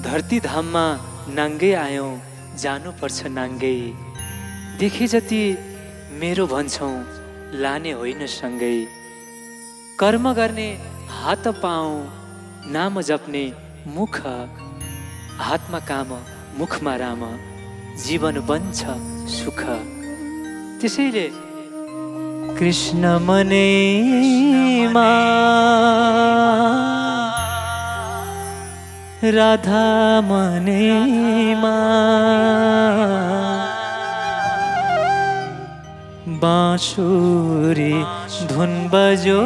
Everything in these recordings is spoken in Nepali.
धरती धाममा नाङ्गै आयौँ, जानुपर्छ नाङ्गै। देखे जति मेरो भन्छौँ, लाने होइन सँगै। कर्म गर्ने हात पाऊँ, नाम जप्ने मुख, हातमा काम मुखमा राम, जीवन बन्छ सुख। त्यसैले कृष्ण मनैमा राधा मनैमा बाँसुरी धुन बजो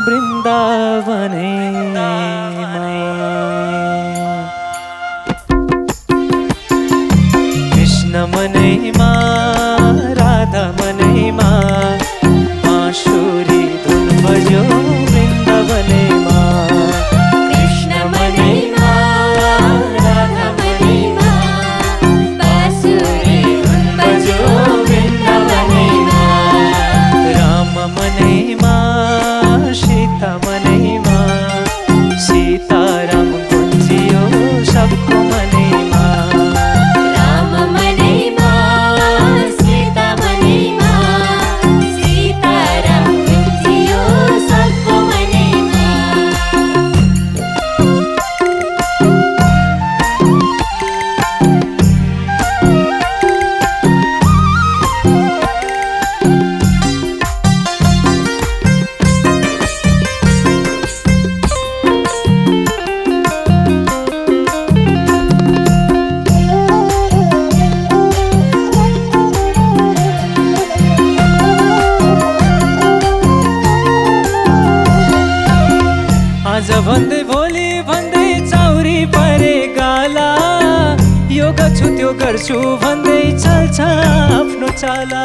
वृन्दावनैमा। कृष्ण मनैमा राधा मनैमा बाँसुरी धुन बजो वृन्दावनैमा। कृष्ण मनैमा राधा मनैमा बाँसुरी धुन बजो वृन्दावनैमा। राम मनैमा सीता मनैमा सीताराम गुन्जियो सबको मनैमा। राम मनैमा सीता मनैमा सीताराम गुन्जियो सबको मनैमा। आज भन्दै भोलि भन्दै चाउरी परे गाला, यो गर्छु त्यो गर्छु भन्दै चल्छ आफ्नो चाला।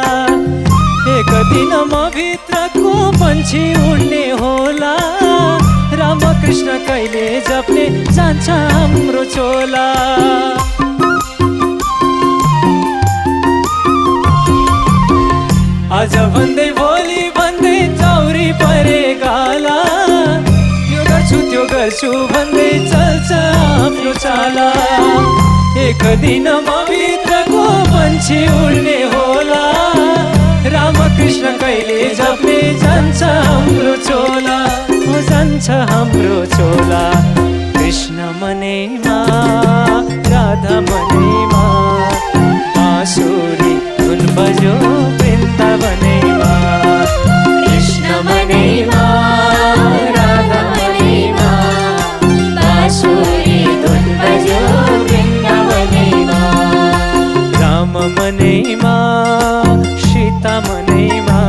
एक दिन म भित्रको पन्छी उड्ने होला, रामकृष्ण कहिले जप्ने जान्छ हाम्रो चोला। आज भन्दै भोलि भन्दै चाउरी परे गाला, यो गर्छु त्यो गर्छु भन्दै चल्छ आफ्नो चाला। एक दिन म भित्रको पन्छी उड्ने होला, रामकृष्ण कहिले जप्ने जान्छ हाम्रो चोला, हो जान्छ हाम्रो चोला। कृष्ण मनैमा राधा मनैमा बाँसुरी धुन बजो वृन्दावनैमा। कृष्ण मनैमा राधा मनैमा बाँसुरी धुन बजो वृन्दावनैमा। राम मनैमा सीता मनैमा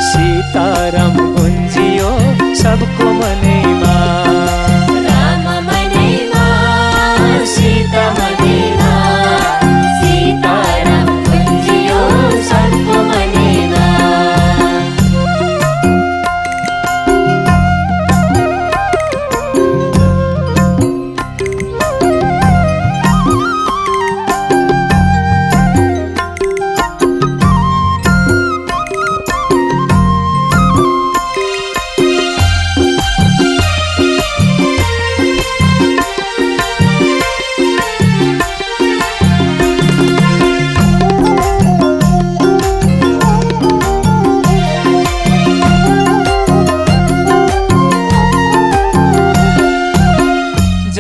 सीताराम गुन्जियो सबको मनैमा। राम मनैमा सीता मनैमा सीताराम गुन्जियो सबको मनैमा।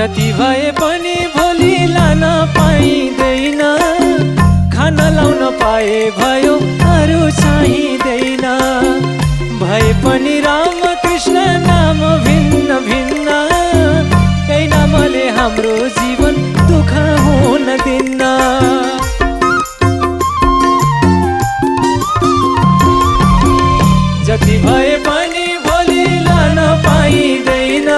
जति भए पनि भोलि लान पाइँदैन, खाना लाउन पाए भयो अरू चाहिँदैन। भए पनि रामकृष्ण नाम भिन्न भिन्न, यही नामले हाम्रो जीवन दुःख हुन दिन्न। जति भए पनि भोलि लान पाइँदैन,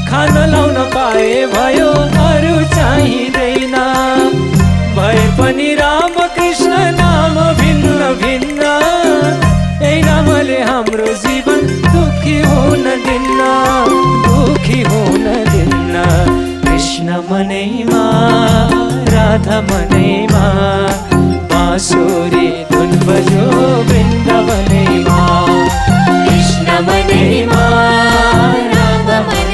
खाना लाउन पाए भयो अरू चाहिँदैन। भए पनि रामकृष्ण नाम भिन्न भिन्न, यही नामले हाम्रो जीवन दुखी हुन दिन्न, दुखी हुन दिन्न। कृष्ण मनैमा राधा मनैमा बाँसुरी धुन बजो वृन्दावनैमा। कृष्ण मनैमा राधा मनैमा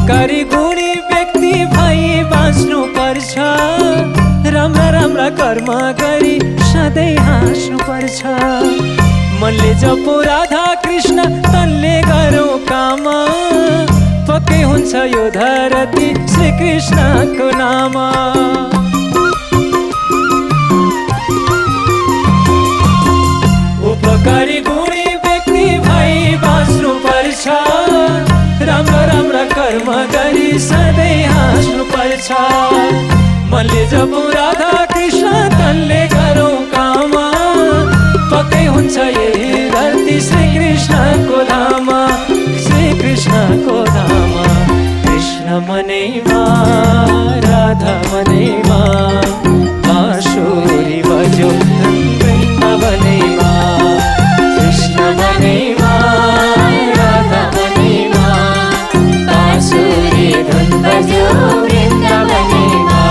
उपकारी गुणी व्यक्ति भई बाँच्नु पर्छ राम्रा राम्रा कर्म गरी सधैँ हाँस्नु पर्छ मनले जपो राधा कृष्ण तनले गरौँ काम पक्कै हुन्छ यो धरती श्री कृष्णको नाम उपकारी गुणी व्यक्ति भई बाँच्नु पर्छ राम्रा राम्रा कर्म गरी सधैँ हाँस्नु पर्छ मनले जपो राधा कृष्ण तनले गरौँ काम पक्कै हुन्छ यही धरती श्री कृष्णको धाम श्री कृष्णको धाम कृष्ण मनैमा राधा मनैमा बाँसुरी बज्यो वृन्दावनैमा कृष्ण मनैमा राधा मनैमा बाँसुरी धुन बज्यो वृन्दावनैमा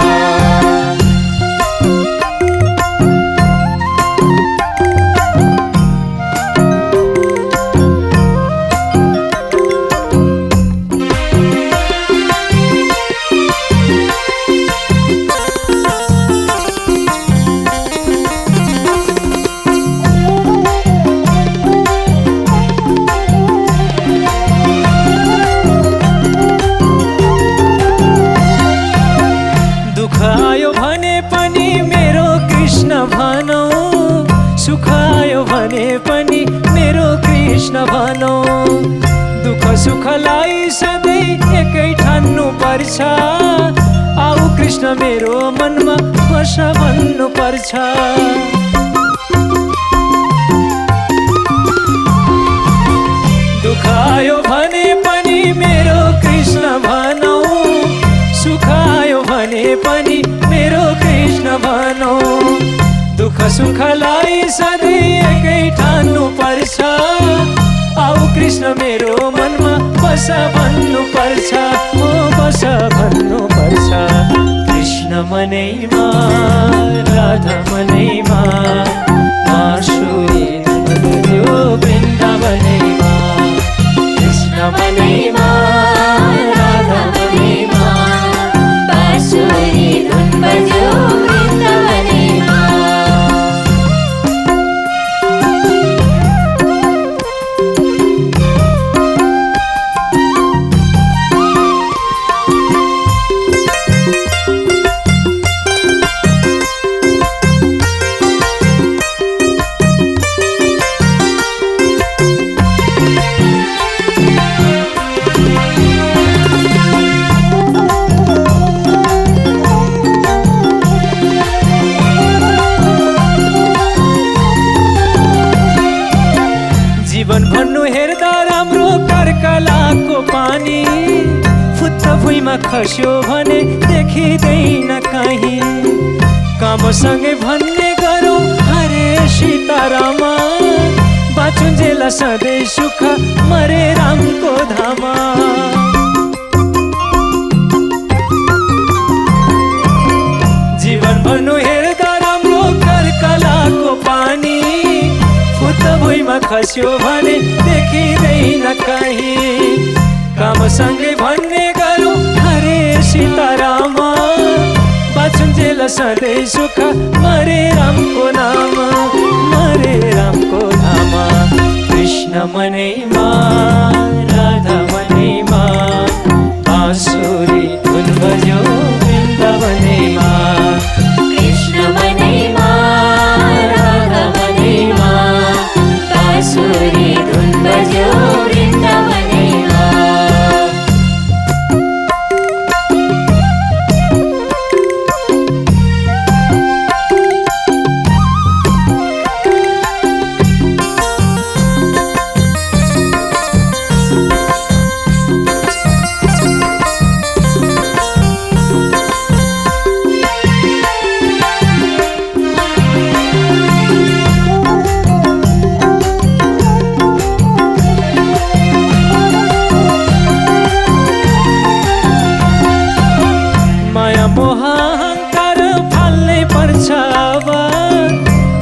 दुःख आयो भने पनि मेरो कृष्ण भनौँ सुख आयो भने पनि मेरो कृष्ण भनौँ दुःख सुखलाई सधैँ एकै ठान्नु पर्छ आऊ कृष्ण मेरो मनमा बस भन्नु पर्छ दुःख आयो भने पनि मेरो कृष्ण भनौँ सुख आयो भने पनि मेरो कृष्ण भनौँ दुःख सुखलाई सधैँ एकै ठान्नु पर्छ आऊ कृष्ण मेरो मनमा बस भन्नु पर्छ ओ बस भन्नु पर्छ कृष्ण मनैमा राधा मनैमा बाँसुरी बज्यो वृन्दावनैमा कृष्ण मनैमा राधा मनैमा बाँसुरी धुन बज्यो वृन्दावनैमा जीवन भन्नु हेर्दा राम्रो कर्कलाको पानी फुत्त भुइँमा खस्यो भने देखिँदैन कहीँ कामसँगै भन्ने गरौँ हरे सीतारामा बाँचुन्जेल सधैँ सुख मरे रामको धामा जीवन भन्नु हेर्दा राम्रो कर्कलाको पानी फुत्त भुइँमा खस्यो भने देखिँदैन कहीँ कामसँगै भन्ने गरौँ हरे सीतारामा बाँचुन्जेल सधैँ सुख मरे रामको नाम मरे रामको धाम कृष्ण मनैमा राधा मनैमा बाँसुरी धुन बज्यो वृन्दावनैमा कृष्ण मनैमा राधा मनैमा बाँसुरी धुन बज्यो वृन्दावनैमा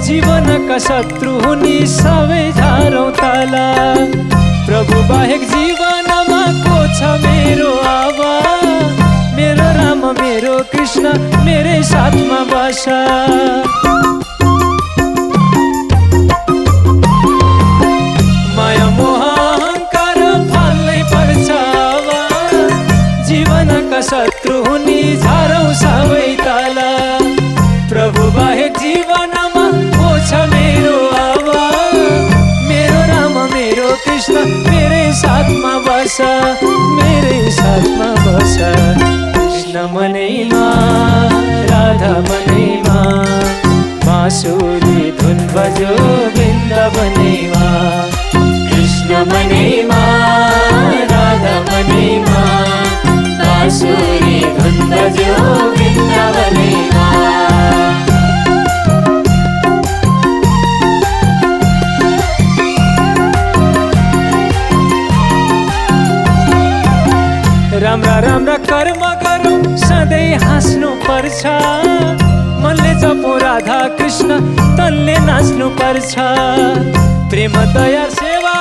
जीवनका शत्रु हुने सबै झारौँ तल प्रभु बाहेक जीवनमा को छ मेरो आवा मेरै साथमा बस माया मोह अहंकार फाल्नै पर्छ अब जीवनका शत्रु हुने झारौँ सबै तल प्रभु बाहेक जीवनमा को छ मेरो अब मेरो राम मेरो कृष्ण मेरै साथमा बस मेरै साथमा बस कृष्ण मनैमा राधा मनैमा बाँसुरी धुन बजो वृन्दावनैमा कृष्ण मनैमा राधा मनैमा बाँसुरी धुन बज्यो वृन्दावनैमा राम्रा राम्रा कर्म गरौँ सधैँ हाँस्नु पर्छ मनले जपो राधा कृष्ण तनले नाच्नु पर्छ प्रेम दया सेवा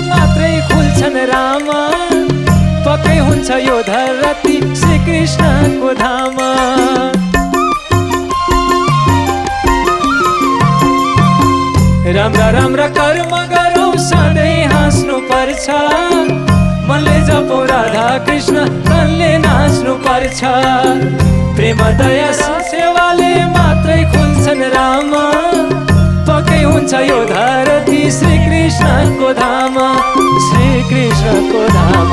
मात्रै खुल्छन् राम पक्कै हुन्छ यो धरती श्री कृष्णको धाम राम्रा राम्रा कर्म गरौँ सधैँ हाँस्नु पर्छ मनले जपो राधा कृष्ण तनले नाच्नु पर्छ प्रेम दया सेवाले मात्रै खुल्छन् राम पक्कै हुन्छ यो धरती श्री कृष्णको धाम श्री कृष्णको धाम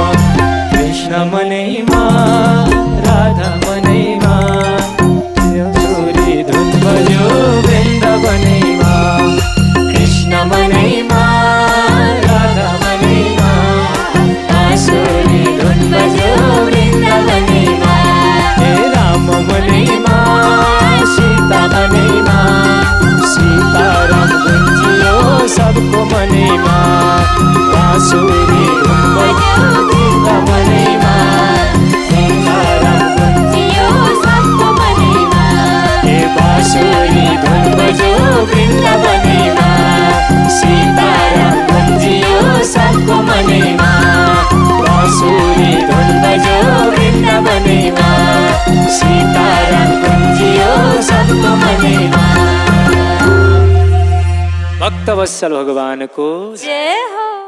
कृष्ण मनैमा राधा मनैमा बाँसुरी धुन बज्यो वृन्दावनैमा कृष्ण मनैमा राधा मनैमा बाँसुरी धुन बज्यो वृन्दावनैमा हे राम मनैमा सीता मनैमा सीताराम गुन्जियो सबको मनैमा बाँसुरी धुन बज्यो वृन्दावनैमा सीताराम गुन्जियो सबको मनैमा हे बाँसुरी धुन बज्यो वृन्दावनैमा सीताराम गुन्जियो सबको मनैमा बाँसुरी धुन बज्यो वृन्दावनैमा सीताराम गुन्जियो सबको मनैमा भक्तवत्सल भगवानको जय हो।